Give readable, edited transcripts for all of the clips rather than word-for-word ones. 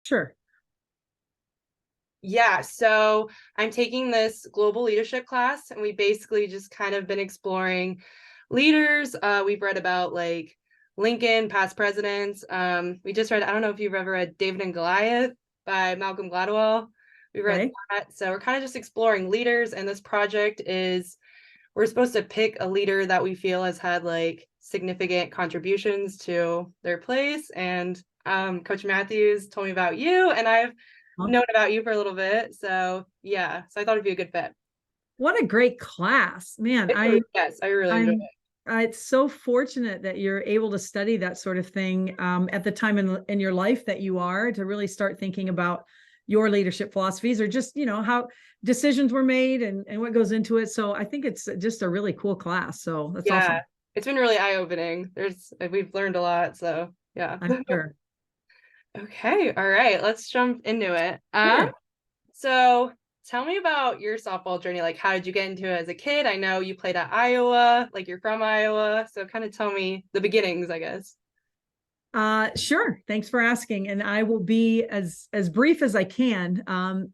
Sure. Yeah, so I'm taking this global leadership class, and we basically just kind of been exploring leaders. We've read about like Lincoln, past presidents. We just read, I don't know if you've ever read David and Goliath by Malcolm Gladwell. We read Okay. that. So we're kind of just exploring leaders, and this project is we're supposed to pick a leader that we feel has had like significant contributions to their place. And Coach Matthews told me about you, and I've known about you for a little bit. So yeah, so I thought it'd be a good fit. What a great class, man. Yes, I really enjoyed I'm it. it's so fortunate that you're able to study that sort of thing at the time in your life that you are, to really start thinking about your leadership philosophies, or just, how decisions were made and what goes into it. So I think it's just a really cool class. So that's Yeah, awesome. it's been really eye-opening. We've learned a lot. So yeah. I'm sure. Okay, all right, let's jump into it. Sure. So tell me about your softball journey. Like, how did you get into it as a kid? I know you played at Iowa, like you're from Iowa. So kind of tell me the beginnings, I guess. Sure. Thanks for asking. And I will be as brief as I can.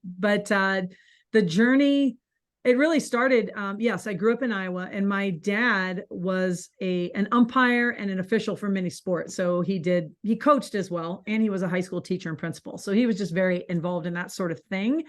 But the journey, it really started. Yes, I grew up in Iowa, and my dad was an umpire and an official for many sports. So he coached as well, and he was a high school teacher and principal. So he was just very involved in that sort of thing.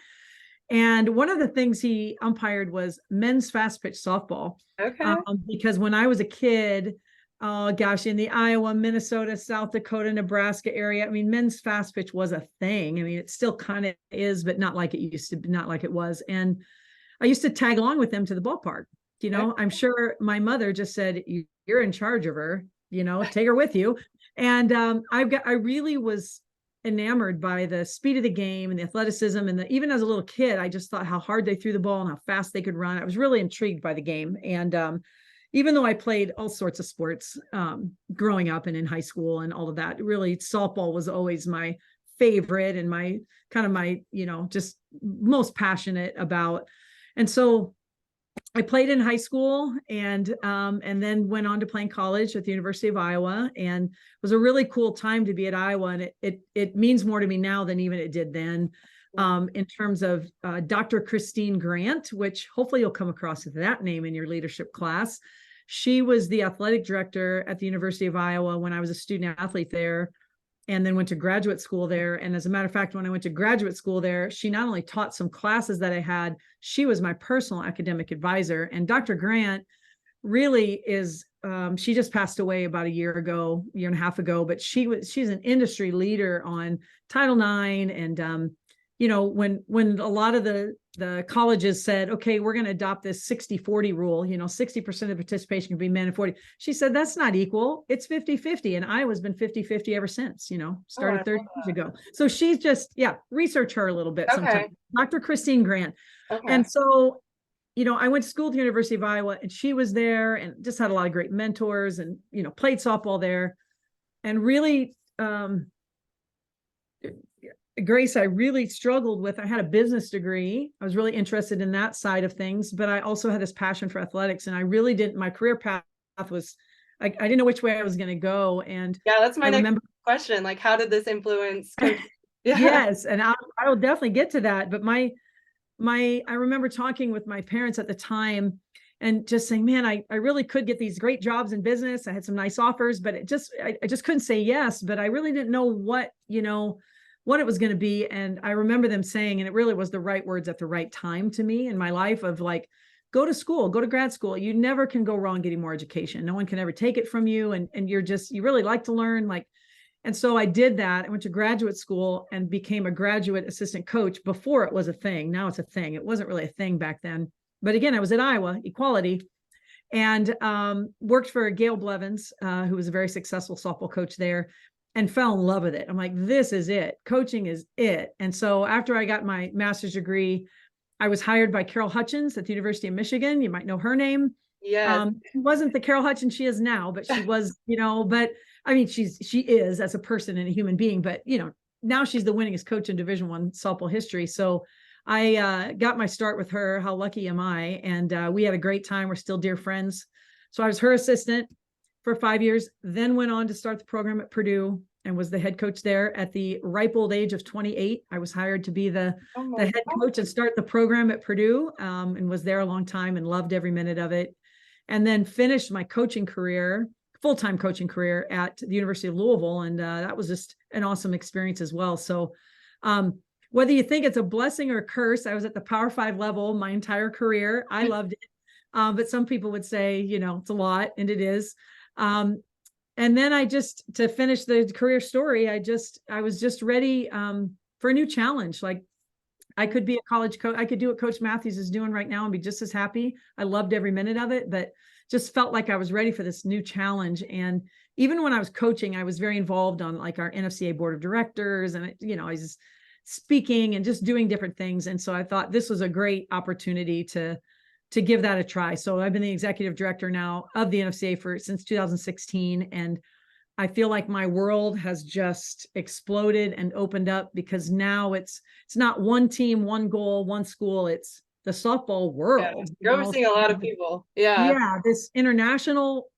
And one of the things he umpired was men's fast pitch softball. Okay. Because when I was a kid, oh gosh, in the Iowa, Minnesota, South Dakota, Nebraska area, I mean, men's fast pitch was a thing. I mean, it still kind of is, but not like it used to be, not like it was. And I used to tag along with them to the ballpark. Okay. I'm sure my mother just said, "You're in charge of her, take her with you." And I really was enamored by the speed of the game and the athleticism, and even as a little kid, I just thought how hard they threw the ball and how fast they could run. I was really intrigued by the game. And even though I played all sorts of sports growing up and in high school and all of that, really softball was always my favorite and my kind of my, just most passionate about. And so I played in high school, and then went on to play in college at the University of Iowa, and it was a really cool time to be at Iowa. And it means more to me now than even it did then. In terms of Dr. Christine Grant, which hopefully you'll come across that name in your leadership class. She was the athletic director at the University of Iowa when I was a student athlete there, and then went to graduate school there. And as a matter of fact, when I went to graduate school there, she not only taught some classes that I had, she was my personal academic advisor. And Dr. Grant really is, she just passed away about a year and a half ago, but she's an industry leader on Title IX. And when a lot of the colleges said, okay, we're going to adopt this 60-40 rule, 60% of participation can be men and 40. She said, that's not equal. It's 50-50. And Iowa's been 50-50 ever since, Oh, I started 30 love years that. ago. So she's just, research her a little bit sometime. Okay. Dr. Christine Grant. Okay. And so, I went to school at the University of Iowa, and she was there, and just had a lot of great mentors, and, played softball there. And really, Grace, I really struggled with. I had a business degree. I was really interested in that side of things, but I also had this passion for athletics. And I really didn't, my career path was, I didn't know which way I was going to go. And Yeah, that's I my next remember, question. Like, how did this influence coach? Yeah. yes, and I will definitely get to that. But I remember talking with my parents at the time and just saying, man, I really could get these great jobs in business. I had some nice offers, but I just couldn't say yes. But I really didn't know what it was going to be. And I remember them saying, and it really was the right words at the right time to me in my life, of like, go to school, go to grad school. You never can go wrong getting more education. No one can ever take it from you. And you really like to learn. And so I did that. I went to graduate school and became a graduate assistant coach before it was a thing. Now it's a thing. It wasn't really a thing back then. But again, I was at Iowa, equality, and worked for Gail Blevins, who was a very successful softball coach there, and fell in love with it. I'm like, this is it. Coaching is it. And so after I got my master's degree, I was hired by Carol Hutchins at the University of Michigan. You might know her name. Yes. She wasn't the Carol Hutchins she is now, but she was, but I mean, she is as a person and a human being, but now she's the winningest coach in Division I softball history. So I got my start with her. How lucky am I? And we had a great time. We're still dear friends. So I was her assistant for 5 years, then went on to start the program at Purdue, and was the head coach there at the ripe old age of 28. I was hired to be the Oh my head God. coach and start the program at Purdue, and was there a long time and loved every minute of it. And then finished my coaching career, full-time coaching career at the University of Louisville. And that was just an awesome experience as well. So whether you think it's a blessing or a curse, I was at the Power 5 level my entire career. I loved it. But some people would say, it's a lot, and it is. And then to finish the career story, I was just ready for a new challenge. Like, I could be a college coach. I could do what Coach Matthews is doing right now and be just as happy. I loved every minute of it, but just felt like I was ready for this new challenge. And even when I was coaching, I was very involved on like our NFCA board of directors, and I was speaking and just doing different things. And so I thought this was a great opportunity to give that a try. So I've been the executive director now of the NFCA since 2016, and I feel like my world has just exploded and opened up, because now it's not one team, one goal, one school. It's the softball world. You're overseeing a lot of people. Yeah, this international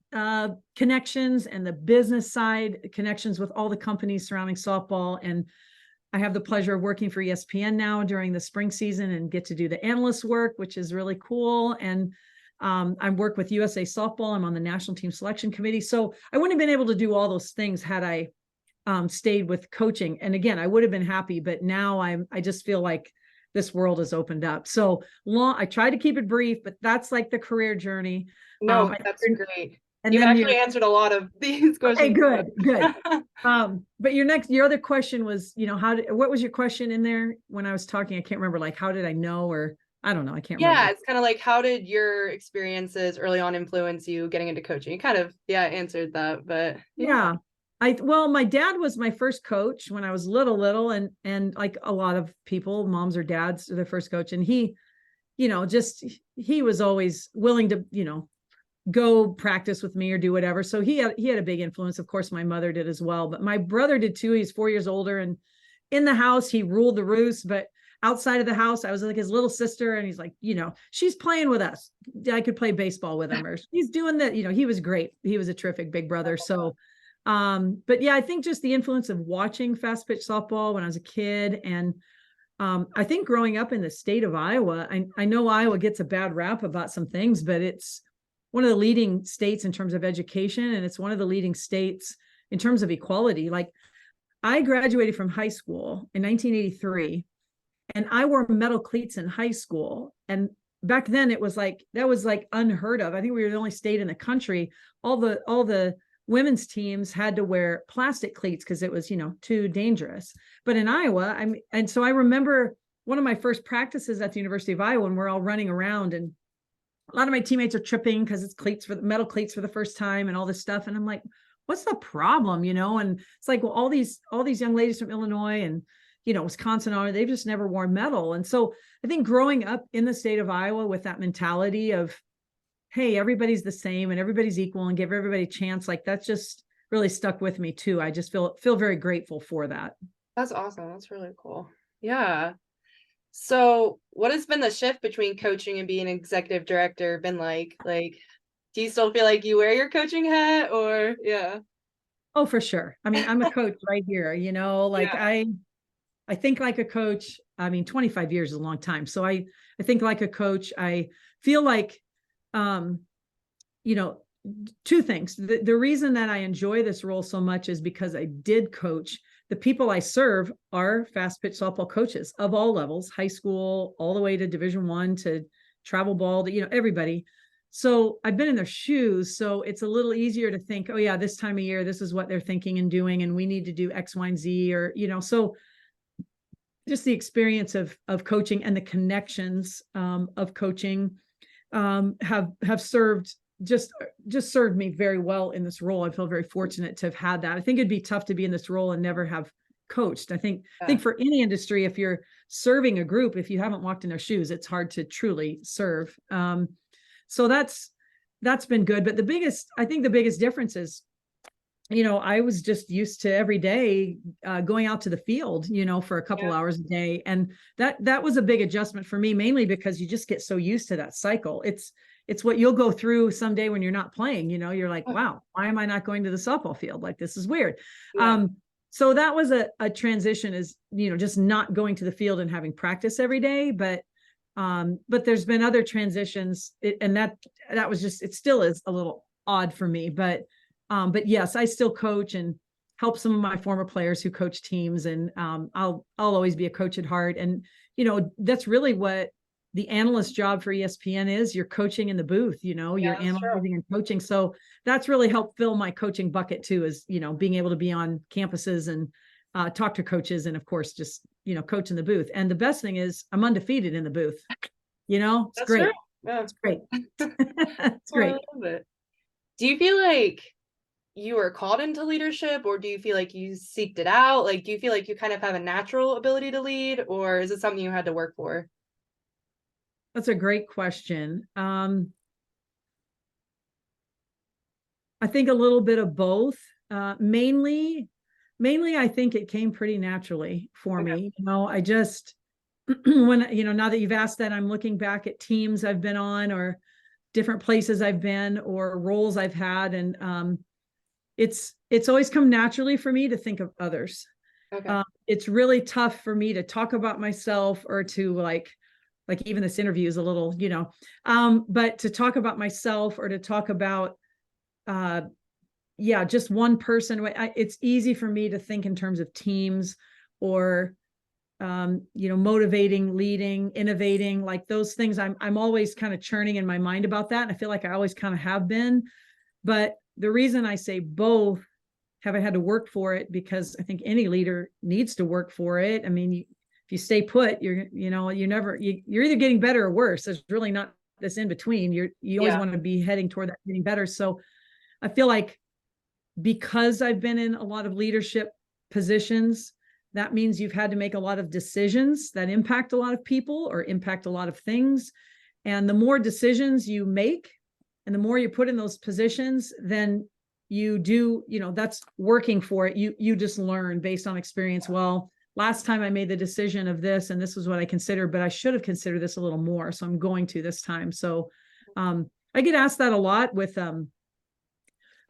connections and the business side connections with all the companies surrounding softball. And I have the pleasure of working for ESPN now during the spring season and get to do the analyst work, which is really cool. And I work with USA Softball. I'm on the national team selection committee. So I wouldn't have been able to do all those things had I stayed with coaching. And again, I would have been happy, but now I just feel like this world has opened up. So I try to keep it brief, but that's like the career journey. No, that's great. And you then actually answered a lot of these questions. Okay, good. But your other question was, what was your question in there when I was talking? I can't remember, like, how did I know, or I don't know. I can't remember. Yeah, it's kind of like, how did your experiences early on influence you getting into coaching? You kind of, answered that, but yeah. Well, my dad was my first coach when I was little, and like a lot of people, moms or dads are their first coach. And he, he was always willing to, go practice with me or do whatever. So he had a big influence. Of course, my mother did as well, but my brother did too. He's 4 years older, and in the house, he ruled the roost, but outside of the house, I was like his little sister, and he's like, she's playing with us. I could play baseball with him, or he's doing that. He was great. He was a terrific big brother. So, but yeah, I think just the influence of watching fast pitch softball when I was a kid. And I think growing up in the state of Iowa, I know Iowa gets a bad rap about some things, but it's one of the leading states in terms of education. And it's one of the leading states in terms of equality. Like, I graduated from high school in 1983, and I wore metal cleats in high school. And back then that was like unheard of. I think we were the only state in the country. All the women's teams had to wear plastic cleats because it was, too dangerous. But in Iowa, and so I remember one of my first practices at the University of Iowa, and we're all running around, and a lot of my teammates are tripping because it's metal cleats for the first time and all this stuff. And I'm like, what's the problem? And it's like, well, all these young ladies from Illinois and, Wisconsin, they've just never worn metal. And so I think growing up in the state of Iowa with that mentality of, hey, everybody's the same and everybody's equal and give everybody a chance, like, that's just really stuck with me too. I just feel very grateful for that. That's awesome. That's really cool. Yeah. So what has been the shift between coaching and being an executive director been like? Like, do you still feel like you wear your coaching hat, or yeah? Oh, for sure. I mean, I'm a coach right here, like I think like a coach. I mean, 25 years is a long time. So I think like a coach. I feel like, two things. The reason that I enjoy this role so much is because I did coach. The people I serve are fast pitch softball coaches of all levels, high school, all the way to Division I, to travel ball, to, everybody. So I've been in their shoes. So it's a little easier to think, oh yeah, this time of year, this is what they're thinking and doing, and we need to do X, Y, and Z, or, so just the experience of coaching and the connections of coaching have served just served me very well in this role. I feel very fortunate to have had that. I think it'd be tough to be in this role and never have coached. I think for any industry, if you're serving a group, if you haven't walked in their shoes, it's hard to truly serve. So that's been good. But the biggest difference is, I was just used to every day going out to the field, for a couple hours a day. And that was a big adjustment for me, mainly because you just get so used to that cycle. It's what you'll go through someday when you're not playing, you're like, wow, why am I not going to the softball field? Like, this is weird. Yeah. So that was a transition, is, just not going to the field and having practice every day. But there's been other transitions, and that was just, it still is a little odd for me. But yes, I still coach and help some of my former players who coach teams. And I'll always be a coach at heart. And, that's really what the analyst job for ESPN is. You're coaching in the booth, you're analyzing and coaching. So that's really helped fill my coaching bucket too, is, being able to be on campuses and talk to coaches, and of course, just, coach in the booth. And the best thing is I'm undefeated in the booth. It's That's great. true. Yeah. It's great. It's I great. love it. Do you feel like you were called into leadership, or do you feel like you seeked it out? Like, do you feel like you kind of have a natural ability to lead, or is it something you had to work for? That's a great question. I think a little bit of both. Mainly, I think it came pretty naturally for me. I just, when, now that you've asked that, I'm looking back at teams I've been on, or different places I've been, or roles I've had. And it's always come naturally for me to think of others. Okay. It's really tough for me to talk about myself, or to like even this interview is a little, but to talk about myself, or to talk about, just one person. It's easy for me to think in terms of teams, or, motivating, leading, innovating, like those things. I'm always kind of churning in my mind about that. And I feel like I always kind of have been. But the reason I say both, haven't had to work for it, because I think any leader needs to work for it. I mean, if you stay put, you're either getting better or worse. There's really not this in between. You always want to be heading toward that getting better. So I feel like, because I've been in a lot of leadership positions, that means you've had to make a lot of decisions that impact a lot of people, or impact a lot of things. And the more decisions you make, and the more you put in those positions, then you do, that's working for it. You just learn based on experience. Well, last time I made the decision of this, and this was what I considered, but I should have considered this a little more. So I'm going to this time. So I get asked that a lot with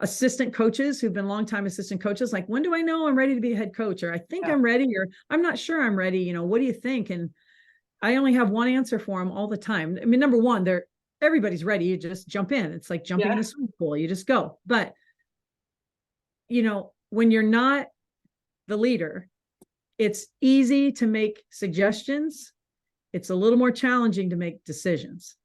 assistant coaches who've been longtime assistant coaches. Like, when do I know I'm ready to be a head coach? Or I think I'm ready, or I'm not sure I'm ready. What do you think? And I only have one answer for them all the time. I mean, number one, everybody's ready. You just jump in. It's like jumping in a swimming pool. You just go. But, when you're not the leader, it's easy to make suggestions. It's a little more challenging to make decisions.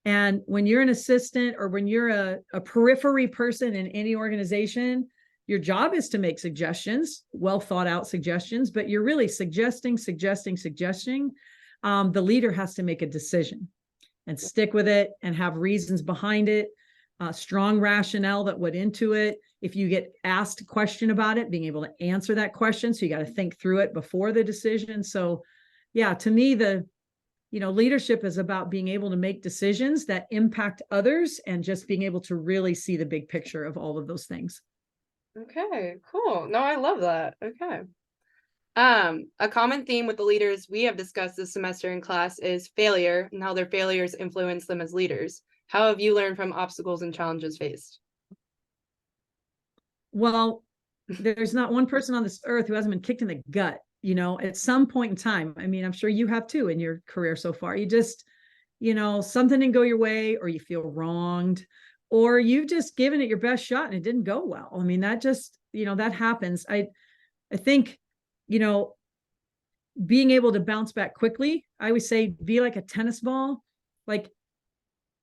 And when you're an assistant, or when you're a periphery person in any organization, your job is to make suggestions, well thought out suggestions, but you're really suggesting. The leader has to make a decision and stick with it, and have reasons behind it, strong rationale that went into it. If you get asked a question about it, being able to answer that question. So you got to think through it before the decision. So yeah, to me, leadership is about being able to make decisions that impact others, and just being able to really see the big picture of all of those things. Okay, cool. No, I love that. Okay. A common theme with the leaders we have discussed this semester in class is failure, and how their failures influence them as leaders. How have you learned from obstacles and challenges faced? Well, there's not one person on this earth who hasn't been kicked in the gut, at some point in time. I mean, I'm sure you have too in your career so far. You just, something didn't go your way, or you feel wronged, or you've just given it your best shot and it didn't go well. I mean, that just, that happens. I think, being able to bounce back quickly, I always say, be like a tennis ball. Like,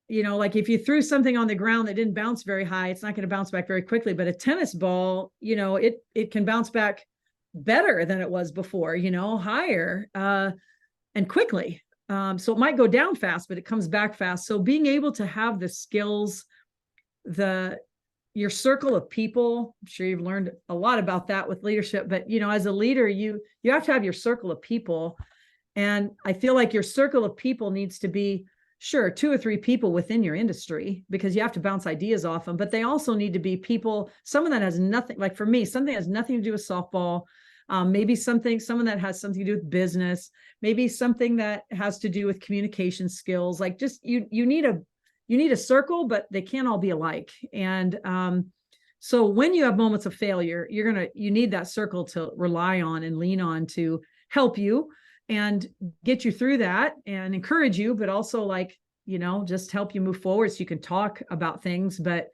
like if you threw something on the ground that didn't bounce very high, it's not going to bounce back very quickly. But a tennis ball, it can bounce back better than it was before, higher and quickly. So it might go down fast, but it comes back fast. So being able to have the skills, your circle of people, I'm sure you've learned a lot about that with leadership, but as a leader, you have to have your circle of people. And I feel like your circle of people needs to be, sure, 2 or 3 people within your industry, because you have to bounce ideas off them, but they also need to be people, someone that has nothing, like for me, something that has nothing to do with softball. Maybe someone that has something to do with business, maybe something that has to do with communication skills. Like, just, you need a circle, but they can't all be alike. And So when you have moments of failure, you need that circle to rely on and lean on to help you and get you through that and encourage you, but also like, just help you move forward so you can talk about things. But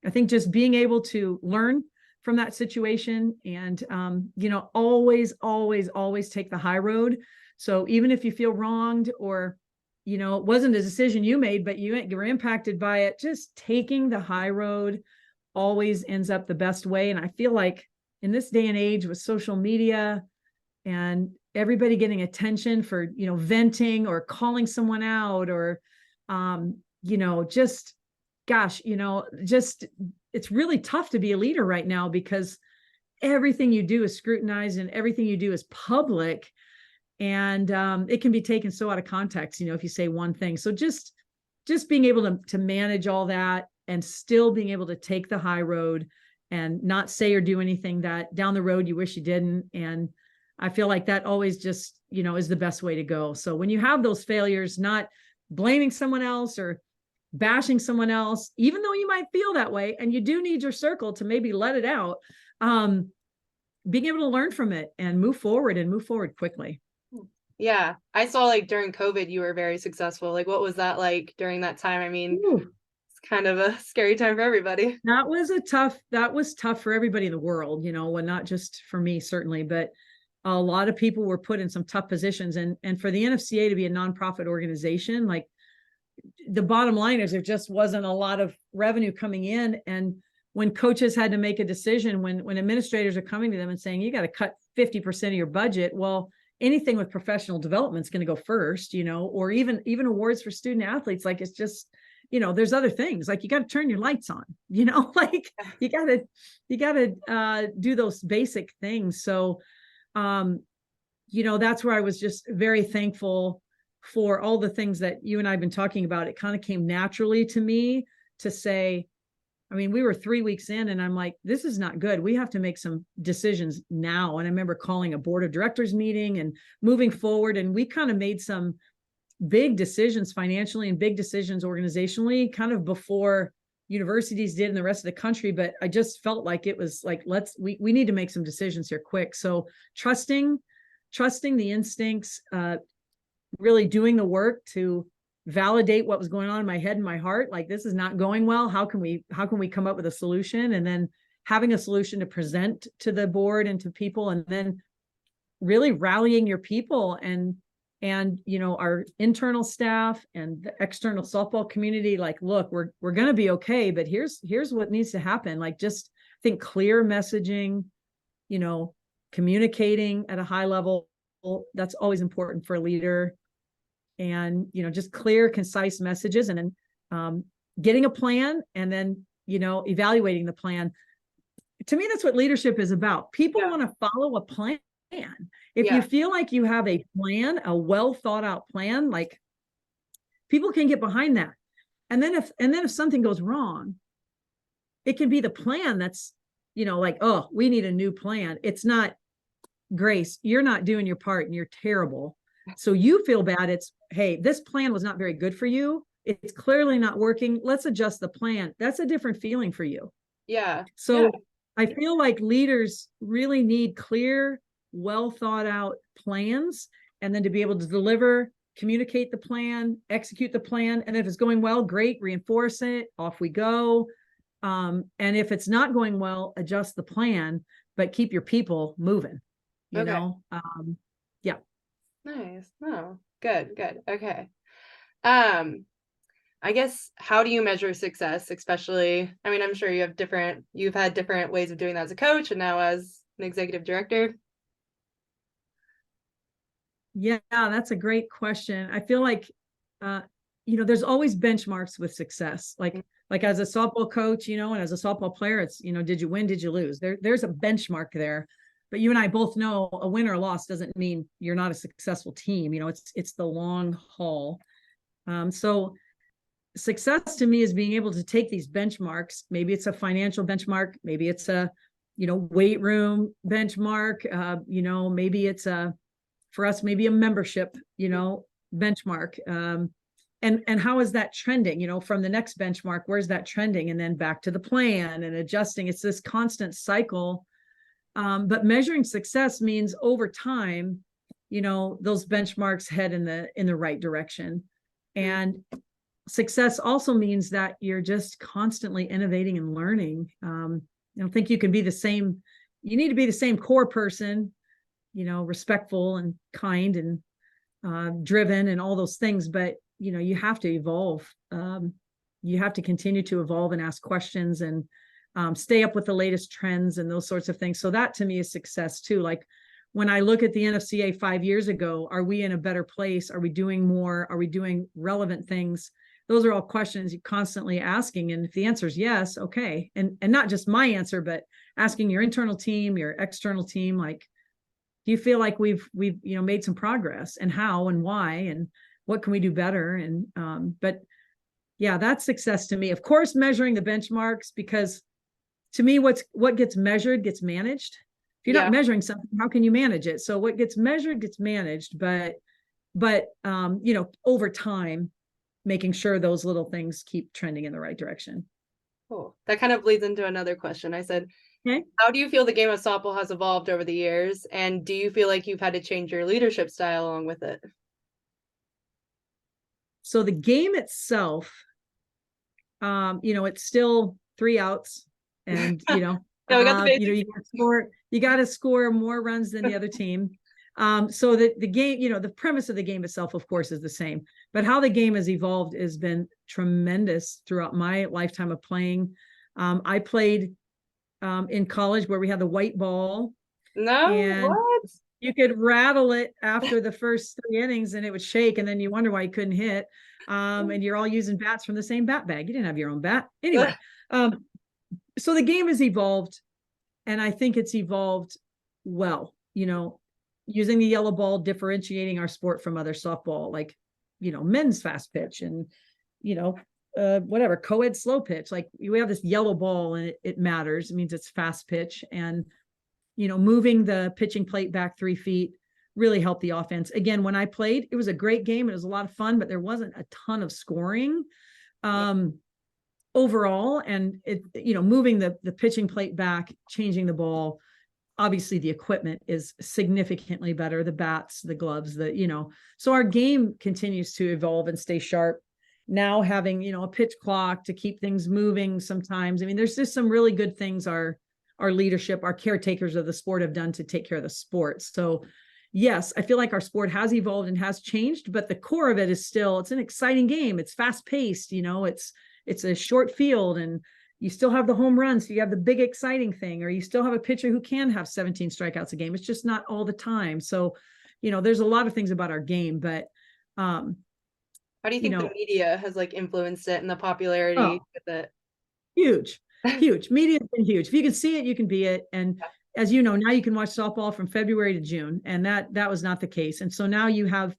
I think just being able to learn from that situation and, always take the high road. So even if you feel wronged or, it wasn't a decision you made, but you were impacted by it, just taking the high road always ends up the best way. And I feel like in this day and age with social media and everybody getting attention for, venting or calling someone out or, just, gosh, just, it's really tough to be a leader right now because everything you do is scrutinized and everything you do is public. And it can be taken so out of context, if you say one thing. So just being able to manage all that and still being able to take the high road and not say or do anything that down the road you wish you didn't. And I feel like that always just, is the best way to go. So when you have those failures, not blaming someone else or bashing someone else, even though you might feel that way, and you do need your circle to maybe let it out, being able to learn from it and move forward quickly. Yeah. I saw like during COVID, you were very successful. Like, what was that like during that time? I mean, Ooh. it's kind of a scary time for everybody. That was tough for everybody in the world, well, not just for me, certainly, but a lot of people were put in some tough positions. And for the NFCA to be a nonprofit organization, like the bottom line is there just wasn't a lot of revenue coming in. And when coaches had to make a decision, when administrators are coming to them and saying, you got to cut 50% of your budget, well, anything with professional development is going to go first, or even awards for student athletes. Like, it's just, there's other things like you got to turn your lights on, like you got to do those basic things. So, that's where I was just very thankful for all the things that you and I've been talking about. It kind of came naturally to me to say, I mean, we were 3 weeks in and I'm like, this is not good. We have to make some decisions now. And I remember calling a board of directors meeting and moving forward. And we kind of made some big decisions financially and big decisions organizationally kind of before universities did in the rest of the country. But I just felt like it was like, we need to make some decisions here quick. So trusting the instincts, really doing the work to validate what was going on in my head and my heart. Like, this is not going well. How can we come up with a solution? And then having a solution to present to the board and to people, and then really rallying your people and our internal staff and the external softball community. Like, look, we're going to be okay, but here's what needs to happen. Like, just think clear messaging, communicating at a high level. That's always important for a leader. And, just clear, concise messages, and then getting a plan and then, evaluating the plan. To me, that's what leadership is about. People want to follow a plan. If you feel like you have a plan, a well thought out plan, like, people can get behind that. And then if something goes wrong, it can be the plan that's, like, oh, we need a new plan. It's not, Grace, you're not doing your part and you're terrible. So you feel bad. It's, hey, this plan was not very good for you. It's clearly not working. Let's adjust the plan. That's a different feeling for you. Yeah. So I feel like leaders really need clear, well thought out plans, and then to be able to deliver, communicate the plan, execute the plan. And if it's going well, great, reinforce it, off we go. And if it's not going well, adjust the plan, but keep your people moving, yeah. Nice. Oh, good. Okay. I guess, how do you measure success? Especially, I mean, I'm sure you've had different ways of doing that as a coach and now as an executive director. Yeah, that's a great question. I feel like, there's always benchmarks with success. Like as a softball coach, and as a softball player, it's, did you win? Did you lose? There's a benchmark there. But you and I both know a win or a loss doesn't mean you're not a successful team. It's the long haul. So success to me is being able to take these benchmarks. Maybe it's a financial benchmark. Maybe it's a, weight room benchmark. Maybe it's for us, maybe a membership, benchmark. and how is that trending, from the next benchmark, where's that trending, and then back to the plan and adjusting. It's this constant cycle. But measuring success means over time, those benchmarks head in the right direction. And success also means that you're just constantly innovating and learning. I don't think you can be the same. You need to be the same core person, respectful and kind and driven and all those things. But, you have to evolve. You have to continue to evolve and ask questions and stay up with the latest trends and those sorts of things. So that to me is success too. Like when I look at the NFCA 5 years ago, are we in a better place? Are we doing more? Are we doing relevant things? Those are all questions you're constantly asking. And if the answer is yes, okay. And not just my answer, but asking your internal team, your external team, like, do you feel like we've made some progress, and how and why and what can we do better? And but yeah, that's success to me. Of course, measuring the benchmarks, because to me, what gets measured gets managed. If you're not measuring something, how can you manage it? So what gets measured gets managed, but over time, making sure those little things keep trending in the right direction. Cool. That kind of leads into another question. I said, okay, how do you feel the game of softball has evolved over the years? And do you feel like you've had to change your leadership style along with it? So the game itself, it's still 3 outs, and We got the you got to score more runs than the other team. So the game, the premise of the game itself, of course, is the same, but how the game has evolved has been tremendous throughout my lifetime of playing. I played in college where we had the white ball. No, what? You could rattle it after the first 3 innings and it would shake, and then you wonder why you couldn't hit. And you're all using bats from the same bat bag. You didn't have your own bat. Anyway, so the game has evolved, and I think it's evolved well, using the yellow ball, differentiating our sport from other softball, like, men's fast pitch and, whatever, co-ed slow pitch. Like we have this yellow ball and it matters. It means it's fast pitch, and, moving the pitching plate back 3 feet really helped the offense. Again, when I played, it was a great game. It was a lot of fun, but there wasn't a ton of scoring overall. And moving the pitching plate back, changing the ball, obviously the equipment is significantly better, the bats, the gloves, so our game continues to evolve and stay sharp. Now having, a pitch clock to keep things moving sometimes. I mean, there's just some really good things our leadership, our caretakers of the sport have done to take care of the sport. So yes, I feel like our sport has evolved and has changed, but the core of it is still, it's an exciting game. It's fast paced, it's a short field, and you still have the home runs. So you have the big exciting thing, or you still have a pitcher who can have 17 strikeouts a game. It's just not all the time. So, there's a lot of things about our game, but how do you think the media has influenced it and the popularity with it? Huge. Media has been huge. If you can see it, you can be it. And as you know, now you can watch softball from February to June, and that was not the case. And so now you have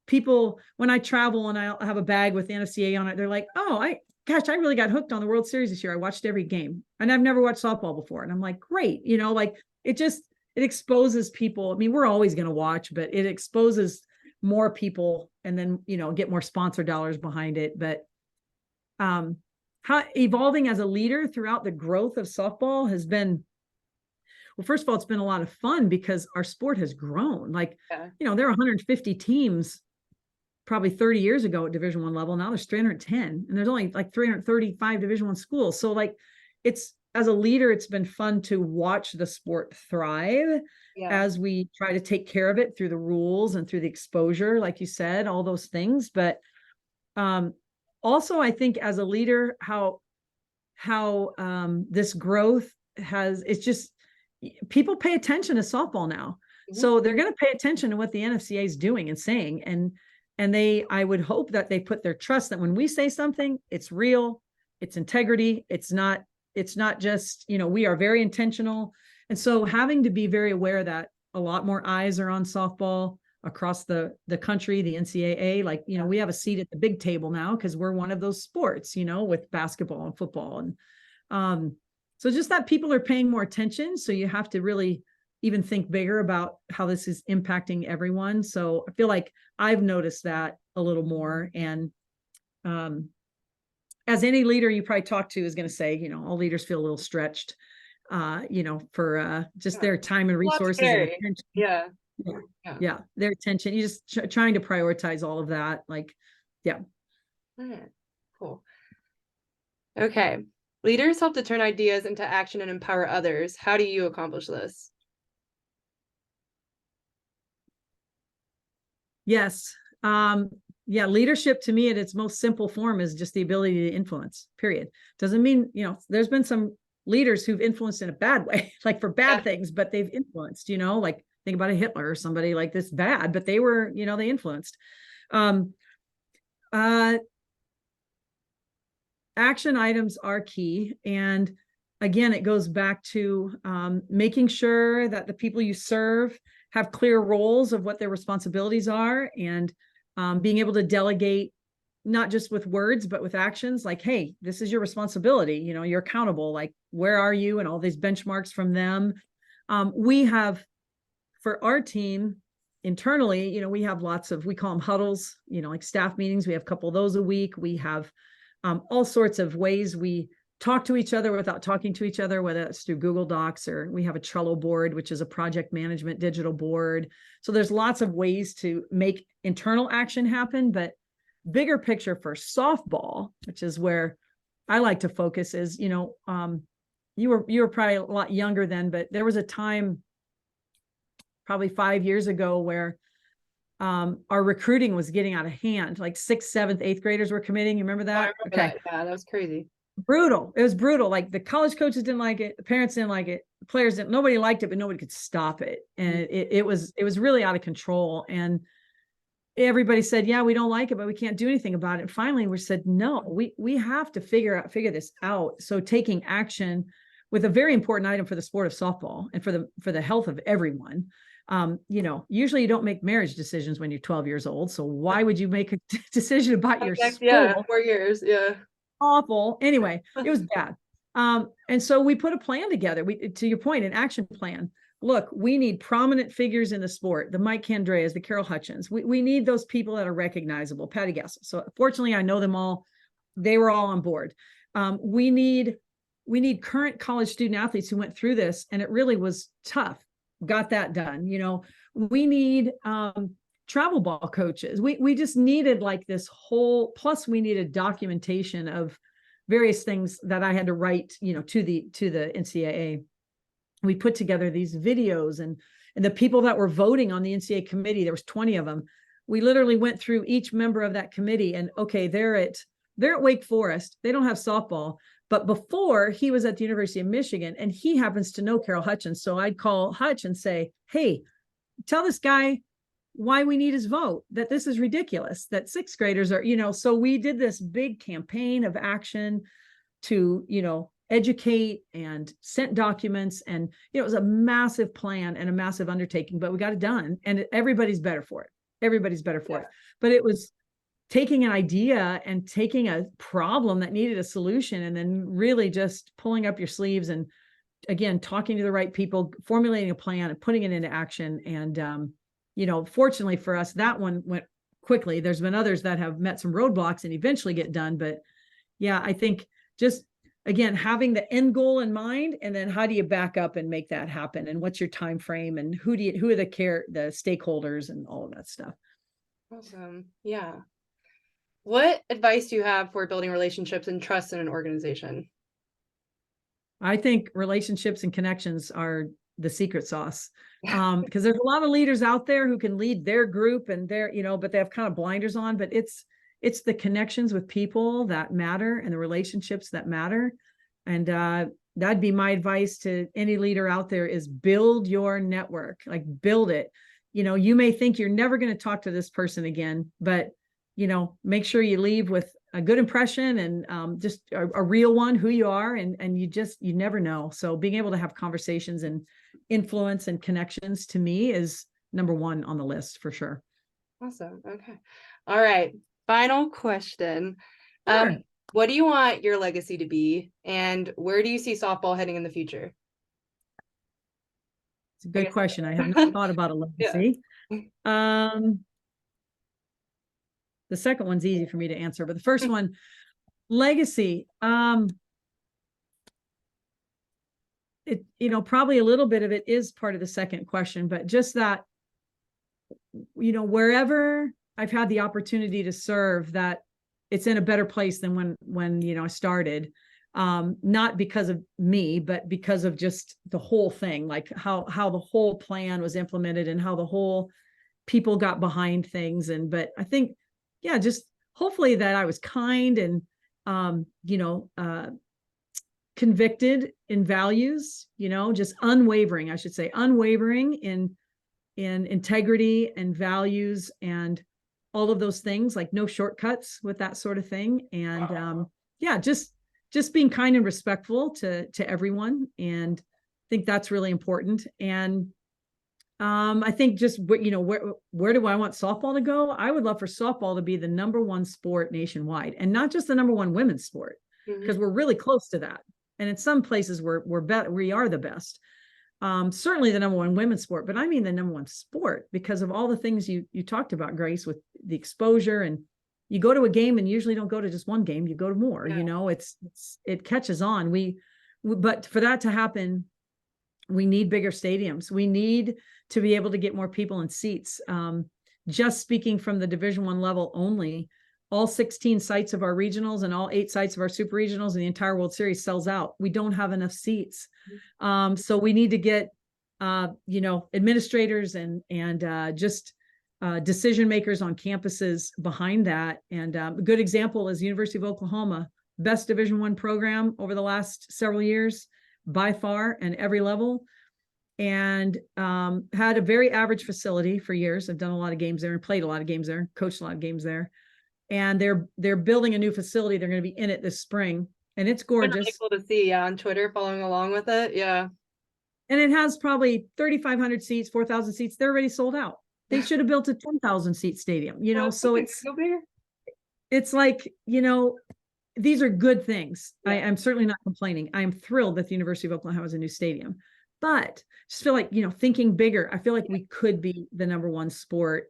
people, when I travel and I have a bag with the NFCA on it, they're like, oh, I really got hooked on the World Series this year. I watched every game, and I've never watched softball before. And I'm like, great. It exposes people. I mean, we're always going to watch, but it exposes more people, and then, get more sponsor dollars behind it. But how evolving as a leader throughout the growth of softball has been, well, first of all, it's been a lot of fun because our sport has grown. There are 150 teams probably 30 years ago at Division I level. Now there's 310, and there's only 335 Division I schools. So it's, as a leader, it's been fun to watch the sport thrive as we try to take care of it through the rules and through the exposure, like you said, all those things. But also, I think as a leader, how this growth it's just, people pay attention to softball now. Mm-hmm. So they're going to pay attention to what the NFCA is doing and saying. And I would hope that they put their trust that when we say something, it's real, it's integrity. It's not just, we are very intentional. And so having to be very aware that a lot more eyes are on softball across the country, the NCAA, we have a seat at the big table now because we're one of those sports, with basketball and football. And so just that people are paying more attention. So you have to really even think bigger about how this is impacting everyone. So I feel like I've noticed that a little more. And as any leader you probably talk to is going to say, all leaders feel a little stretched, for just their time and Well, that's resources and scary. attention. Yeah. Yeah. Yeah. Yeah. Their attention. You just trying to prioritize all of that. Like, yeah. All right. Cool. Okay. Leaders help to turn ideas into action and empower others. How do you accomplish this? Yes. Yeah, leadership to me at its most simple form is just the ability to influence, period. Doesn't mean, there's been some leaders who've influenced in a bad way, like for bad things, but they've influenced, like think about a Hitler or somebody like this bad, but they were, they influenced. Um, Action items are key. And again, it goes back to making sure that the people you serve have clear roles of what their responsibilities are, and being able to delegate, not just with words, but with actions. Like, hey, this is your responsibility. You're accountable. Like, where are you? And all these benchmarks from them. We have, for our team internally, we have lots of, we call them huddles, like staff meetings. We have a couple of those a week. We have all sorts of ways we talk to each other without talking to each other, whether it's through Google Docs, or we have a Trello board, which is a project management digital board. So there's lots of ways to make internal action happen. But bigger picture for softball, which is where I like to focus, is, you were probably a lot younger then, but there was a time probably 5 years ago where our recruiting was getting out of hand. Like 6th, 7th, 8th graders were committing. You remember that? I remember that. Yeah, that was crazy. Brutal. It was brutal. Like the college coaches didn't like it, the parents didn't like it, the players didn't. Nobody liked it, but nobody could stop it. And it was really out of control. And everybody said, yeah, we don't like it, but we can't do anything about it. And finally, we said, no, we have to figure this out. So taking action with a very important item for the sport of softball and for the health of everyone. Usually you don't make marriage decisions when you're 12 years old. So why would you make a decision about your school? Yeah, 4 years. Yeah. Awful. Anyway, it was bad. And so we put a plan together. To your point, an action plan. Look, we need prominent figures in the sport, the Mike Candreas, the Carol Hutchins. We need those people that are recognizable. Patty Gassel. So fortunately, I know them all. They were all on board. We need current college student athletes who went through this, and it really was tough. Got that done. We need travel ball coaches. We just needed like this whole, plus we needed documentation of various things that I had to write, to the NCAA. We put together these videos, and the people that were voting on the NCAA committee, there was 20 of them. We literally went through each member of that committee, and okay, they're at Wake Forest. They don't have softball, but before, he was at the University of Michigan, and he happens to know Carol Hutchins. So I'd call Hutch and say, hey, tell this guy why we need his vote, that this is ridiculous, that 6th graders are, so we did this big campaign of action to, educate, and sent documents. And, it was a massive plan and a massive undertaking, but we got it done, and everybody's better for it. But it was taking an idea and taking a problem that needed a solution, and then really just pulling up your sleeves and, again, talking to the right people, formulating a plan and putting it into action. And, fortunately for us, that one went quickly. There's been others that have met some roadblocks and eventually get done. But yeah, I think just, again, having the end goal in mind, and then how do you back up and make that happen? And what's your time frame? And who are the stakeholders and all of that stuff. Awesome. Yeah. What advice do you have for building relationships and trust in an organization? I think relationships and connections are the secret sauce. Because there's a lot of leaders out there who can lead their group and but they have kind of blinders on, but it's the connections with people that matter, and the relationships that matter. And that'd be my advice to any leader out there, is build your network, like build it. You may think you're never going to talk to this person again, but make sure you leave with a good impression, and just a real one, who you are. And you never know. So being able to have conversations and influence and connections, to me, is number one on the list for sure. Awesome. Okay. All right. Final question. Sure. What do you want your legacy to be, and where do you see softball heading in the future? It's a good question. I have not thought about a legacy. Yeah. The the second one's easy for me to answer, but the first one, legacy. It, probably a little bit of it is part of the second question, but just that, wherever I've had the opportunity to serve, that it's in a better place than when I started. Not because of me, but because of just the whole thing, like how the whole plan was implemented and how the whole people got behind things. But I think, just hopefully that I was kind and, convicted in values, just unwavering, I should say, unwavering in integrity and values and all of those things, like no shortcuts with that sort of thing. And just being kind and respectful to everyone. And I think that's really important. And I think just, where do I want softball to go? I would love for softball to be the number one sport nationwide, and not just the number one women's sport, because we're really close to that. And in some places we're better, we are the best. Certainly the number one women's sport, but I mean the number one sport because of all the things you talked about, Grace, with the exposure. And you go to a game and usually don't go to just one game, you go to more. It catches on. But for that to happen, we need bigger stadiums. We need to be able to get more people in seats. Just speaking from the Division I level only, all 16 sites of our regionals and all 8 sites of our super regionals and the entire World Series sells out. We don't have enough seats. So we need to get, administrators and just decision makers on campuses behind that. And a good example is University of Oklahoma, best Division I program over the last several years by far and every level. And had a very average facility for years. I've done a lot of games there and played a lot of games there, coached a lot of games there. And they're building a new facility. They're going to be in it this spring, and it's gorgeous. Really cool to see, on Twitter, following along with it. Yeah. And it has probably 3,500 seats, 4,000 seats. They're already sold out. They should have built a 10,000 seat stadium, so it's like, these are good things. Yeah. I'm certainly not complaining. I'm thrilled that the University of Oklahoma has a new stadium, but just feel like, thinking bigger. I feel like we could be the number one sport.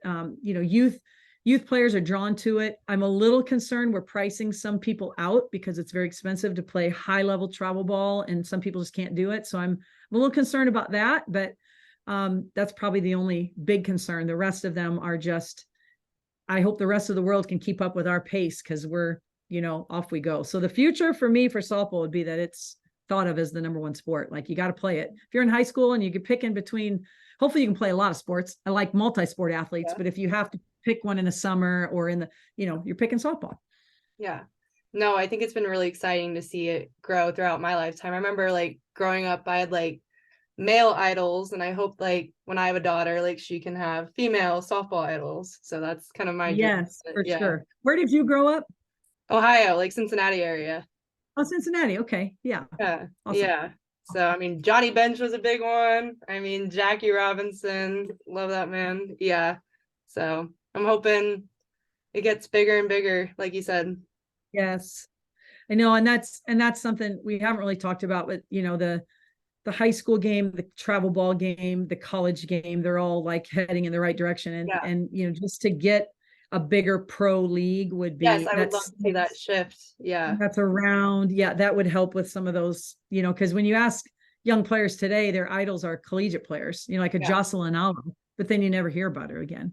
Youth players are drawn to it. I'm a little concerned we're pricing some people out because it's very expensive to play high level travel ball, and some people just can't do it. So I'm a little concerned about that, but that's probably the only big concern. The rest of them are just, I hope the rest of the world can keep up with our pace, because we're, off we go. So the future for me for softball would be that it's thought of as the number one sport. Like, you got to play it. If you're in high school and you could pick in between, hopefully you can play a lot of sports. I like multi-sport athletes, but if you have to pick one in the summer or in the, you're picking softball. Yeah. No, I think it's been really exciting to see it grow throughout my lifetime. I remember growing up, I had male idols, and I hope when I have a daughter, she can have female softball idols. So that's kind of my dream. Yes, for sure. Where did you grow up? Ohio, Cincinnati area. Oh, Cincinnati. Okay. Yeah. Yeah. Awesome. Yeah. So, Johnny Bench was a big one. Jackie Robinson, love that man. Yeah. So I'm hoping it gets bigger and bigger, like you said. Yes, I know. And that's something we haven't really talked about, but the high school game, the travel ball game, the college game, they're all heading in the right direction. And just to get a bigger pro league would be, yes, I would love to see that shift. Yeah. That's around. Yeah. That would help with some of those, because when you ask young players today, their idols are collegiate players, like a Jocelyn Allo, but then you never hear about her again.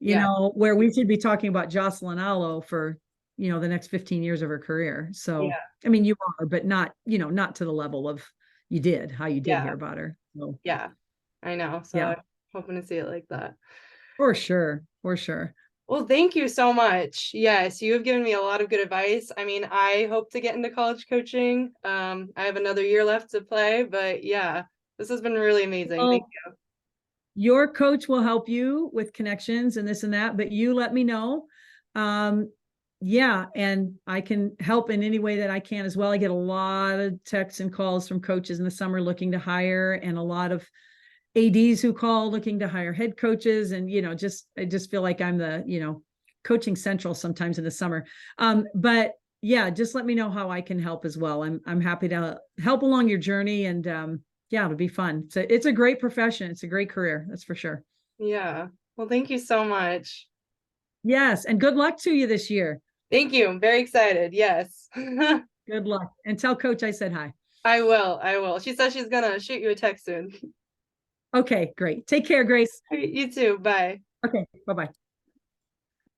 Where we should be talking about Jocelyn Allo for, the next 15 years of her career. So, you are, but not, not to the level of how you did hear about her. So, yeah, I know. So I'm hoping to see it like that. For sure. For sure. Well, thank you so much. Yes, you have given me a lot of good advice. I hope to get into college coaching. I have another year left to play, but this has been really amazing. Thank you. Your coach will help you with connections and this and that, but you let me know. And I can help in any way that I can as well. I get a lot of texts and calls from coaches in the summer looking to hire, and a lot of ADs who call looking to hire head coaches. And, I just feel like I'm the, coaching central sometimes in the summer. But just let me know how I can help as well. I'm happy to help along your journey, and it'll be fun. So it's a great profession. It's a great career. That's for sure. Yeah. Well, thank you so much. Yes. And good luck to you this year. Thank you. I'm very excited. Yes. Good luck. And tell Coach I said hi. I will. I will. She says she's gonna shoot you a text soon. Okay, great. Take care, Grace. You too. Bye. Okay, bye-bye.